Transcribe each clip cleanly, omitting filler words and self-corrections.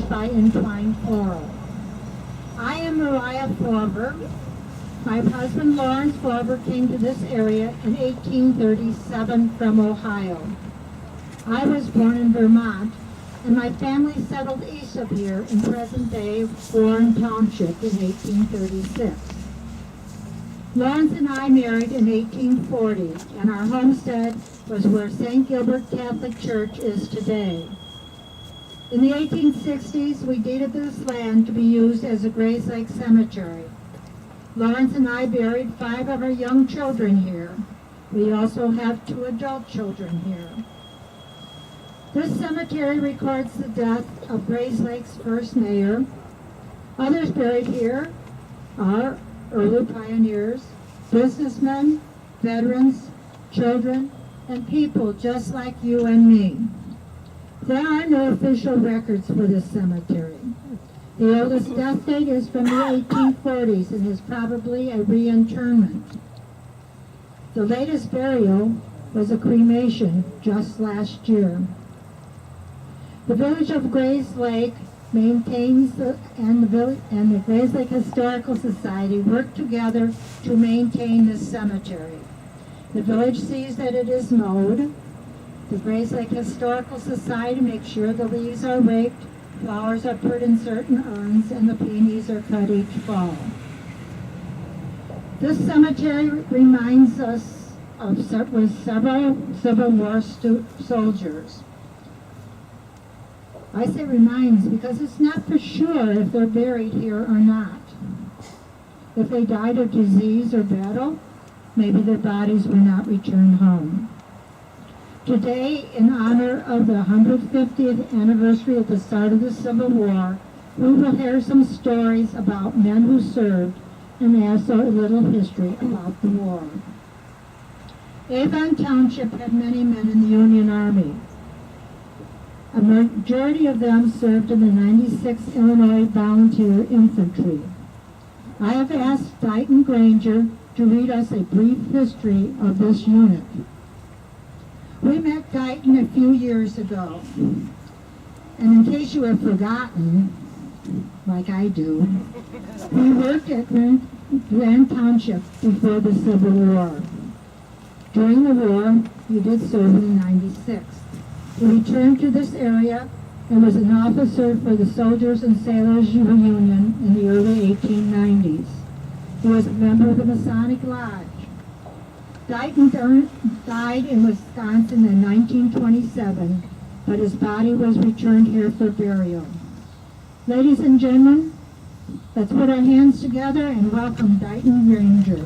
enclosed by entwined floral. I am Mariah Forver. My husband Lawrence Forver came to this area in 1837 from Ohio. I was born in Vermont, and my family settled east of here in present-day Warren Township in 1836. Lawrence and I married in 1840, and our homestead was where St. Gilbert Catholic Church is today. In the 1860s, we deeded this land to be used as a Grayslake cemetery. Lawrence and I buried 5 of our young children here. We also have 2 adult children here. This cemetery records the death of Grayslake's first mayor. Others buried here are early pioneers, businessmen, veterans, children, and people just like you and me. There are no official records for this cemetery. The oldest death date is from the 1840s and is probably a reinterment. The latest burial was a cremation just last year. The village of Grayslake maintains and the Grayslake Historical Society work together to maintain this cemetery. The village sees that it is mowed. The Grayslake Historical Society makes sure the leaves are raked, flowers are put in certain urns, and the peonies are cut each fall. This cemetery reminds us of several Civil War soldiers. I say reminds because it's not for sure if they're buried here or not. If they died of disease or battle, maybe their bodies were not returned home. Today, in honor of the 150th anniversary of the start of the Civil War, we will hear some stories about men who served and also a little history about the war. Avon Township had many men in the Union Army. A majority of them served in the 96th Illinois Volunteer Infantry. I have asked Dighton Granger to read us a brief history of this unit. We met Dighton a few years ago, and in case you have forgotten, like I do, we worked at Grand Township before the Civil War. During the war, he did serve in the 96th. He returned to this area and was an officer for the Soldiers and Sailors Union in the early 1890s. He was a member of the Masonic Lodge. Dighton died in Wisconsin in 1927, but his body was returned here for burial. Ladies and gentlemen, let's put our hands together and welcome Dighton Granger.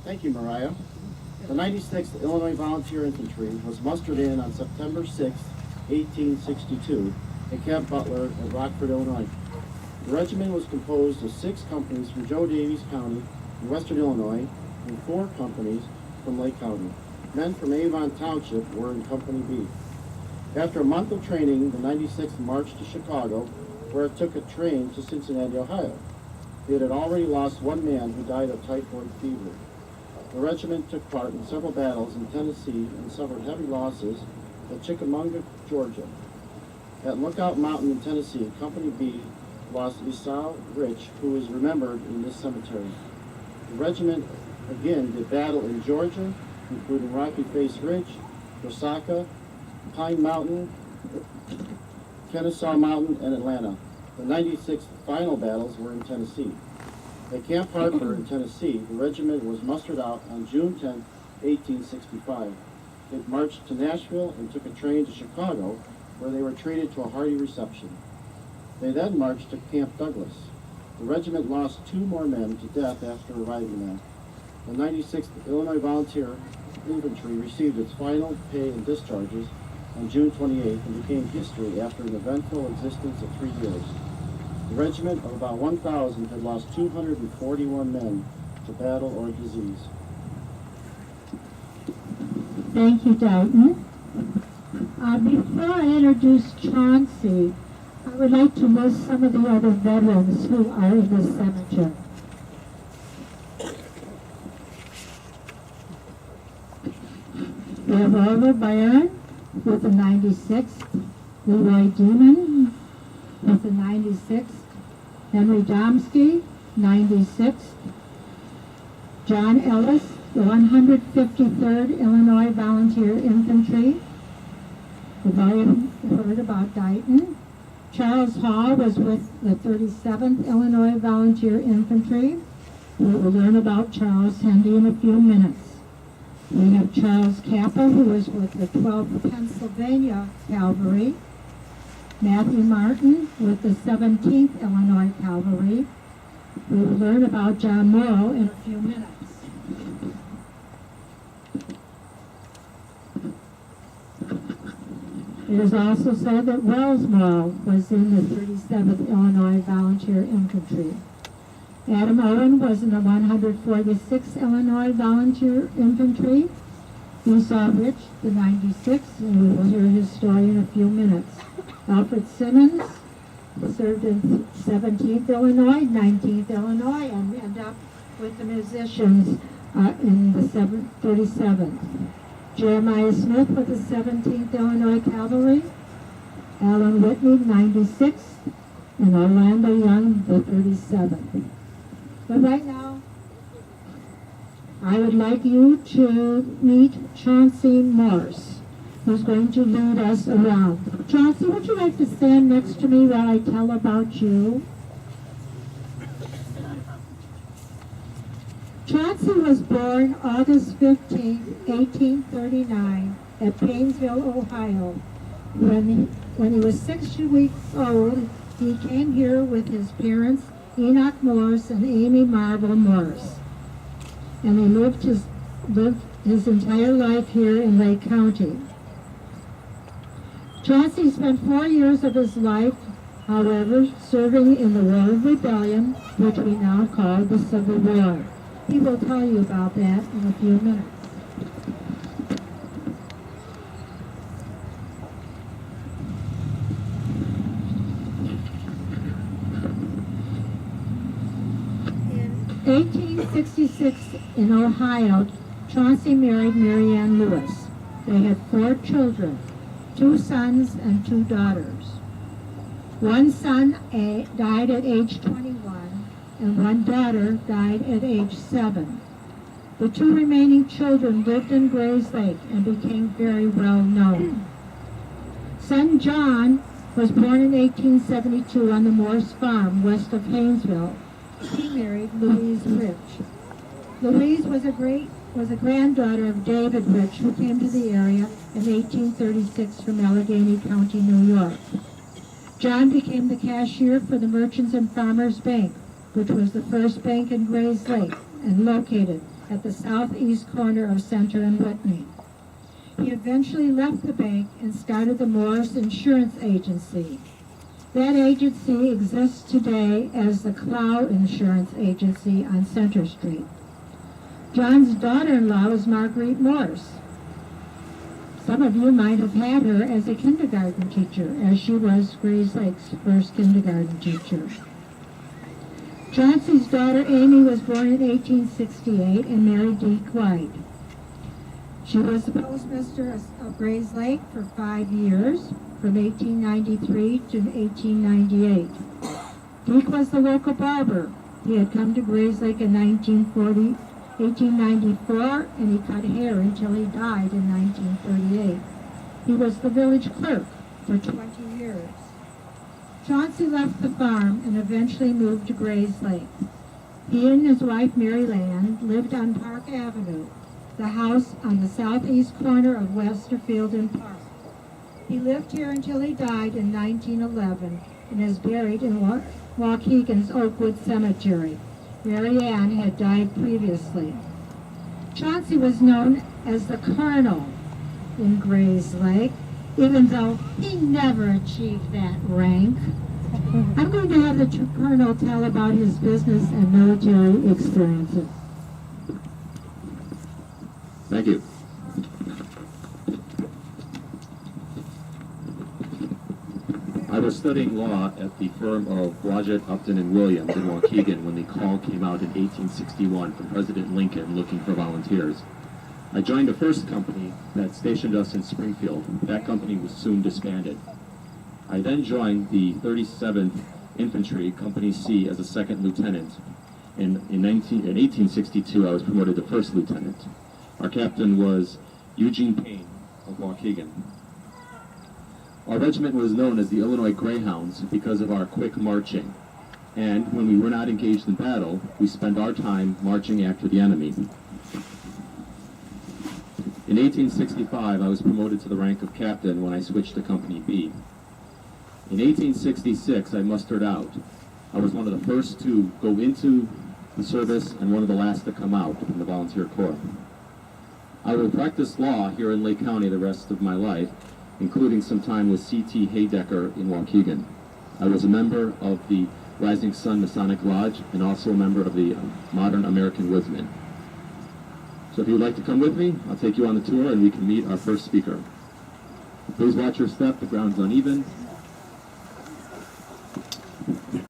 Thank you, Mariah. The 96th Illinois Volunteer Infantry was mustered in on September 6, 1862, at Camp Butler at Rockford, Illinois. The regiment was composed of 6 companies from Joe Daviess County in western Illinois and 4 companies from Lake County. Men from Avon Township were in Company B. After a month of training, the 96th marched to Chicago, where it took a train to Cincinnati, Ohio. It had already lost 1 man who died of typhoid fever. The regiment took part in several battles in Tennessee and suffered heavy losses at Chickamauga, Georgia. At Lookout Mountain in Tennessee, Company B lost Esau Rich, who is remembered in this cemetery. The regiment again did battle in Georgia, including Rocky Face Ridge, Osaka, Pine Mountain, Kennesaw Mountain, and Atlanta. The 96th final battles were in Tennessee. At Camp Harper in Tennessee, the regiment was mustered out on June 10, 1865. It marched to Nashville and took a train to Chicago, where they were treated to a hearty reception. They then marched to Camp Douglas. The regiment lost 2 more men to death after arriving there. The 96th Illinois Volunteer Infantry received its final pay and discharges on June 28th and became history after an eventful existence of 3 years. The regiment of about 1,000 had lost 241 men to battle or disease. Thank you, Dighton. Before I introduce Chauncey, I would like to list some of the other veterans who are in this cemetery. have Orville Byron with the 96th, Leroy Demon with the 96th, Henry Domsky, 96th, John Ellis, the 153rd Illinois Volunteer Infantry. We've already heard about Dighton. Charles Hall was with the 37th Illinois Volunteer Infantry. We will learn about Charles Hendy in a few minutes. We have Charles Kappa, who was with the 12th Pennsylvania Cavalry. Matthew Martin with the 17th Illinois Cavalry. We will learn about John Morrow in a few minutes. It is also said that Wells Morrow was in the 37th Illinois Volunteer Infantry. Adam Owen was in the 146th Illinois Volunteer Infantry. Esau Rich, the 96th, and we will hear his story in a few minutes. Alfred Simmons served in 17th Illinois, 19th Illinois, and ended up with the musicians in the 37th. Jeremiah Smith with the 17th Illinois Cavalry. Alan Whitney, 96th, and Orlando Young, the 37th. But right now, I would like you to meet Chauncey Morse, who's going to lead us around. Chauncey, would you like to stand next to me while I tell about you? Chauncey was born August 15, 1839, at Painesville, Ohio. When he was 6 weeks old, he came here with his parents, Enoch Morse and Amy Marble Morse. And they lived his entire life here in Lake County. Chauncey spent 4 years of his life, however, serving in the War of Rebellion, which we now call the Civil War. He will tell you about that in a few minutes. In 1866 in Ohio, Chauncey married Mary Ann Lewis. They had 4 children, 2 sons and 2 daughters. One son died at age 21, and one daughter died at age 7. The 2 remaining children lived in Grayslake and became very well known. Son John was born in 1872 on the Morse farm west of Haynesville. He married Louise Rich. Louise was a granddaughter of David Rich, who came to the area in 1836 from Allegheny County, New York. John became the cashier for the Merchants and Farmers Bank, which was the first bank in Grayslake and located at the southeast corner of Center and Whitney. He eventually left the bank and started the Morris Insurance Agency. That agency exists today as the Clow Insurance Agency on Center Street. John's daughter-in-law was Marguerite Morse. Some of you might have had her as a kindergarten teacher, as she was Grayslake's first kindergarten teacher. Chauncey's daughter Amy was born in 1868 and married Deke White. She was the postmistress of Grayslake for 5 years, from 1893 to 1898. Deke was the local barber. He had come to Grayslake in 1894, and he cut hair until he died in 1938. He was the village clerk for 20 years. Chauncey left the farm and eventually moved to Grayslake. He and his wife Mary Land lived on Park Avenue, the house on the southeast corner of Westerfield and Park. He lived here until he died in 1911 and is buried in Waukegan's Oakwood Cemetery. Mary Ann had died previously. Chauncey was known as the Colonel in Grayslake, even though he never achieved that rank. I'm going to have the Colonel tell about his business and military experiences. Thank you. I was studying law at the firm of Blodgett, Upton, and Williams in Waukegan when the call came out in 1861 from President Lincoln looking for volunteers. I joined the first company that stationed us in Springfield. That company was soon disbanded. I then joined the 37th Infantry, Company C, as a second lieutenant. In 1862, I was promoted to first lieutenant. Our captain was Eugene Payne of Waukegan. Our regiment was known as the Illinois Greyhounds because of our quick marching. And when we were not engaged in battle, we spent our time marching after the enemy. In 1865, I was promoted to the rank of captain when I switched to Company B. In 1866, I mustered out. I was one of the first to go into the service and one of the last to come out in the volunteer corps. I will practice law here in Lake County the rest of my life, including some time with C.T. Haydecker in Waukegan. I was a member of the Rising Sun Masonic Lodge and also a member of the Modern American Woodsmen. So if you would like to come with me, I'll take you on the tour and we can meet our first speaker. Please watch your step, the ground's uneven.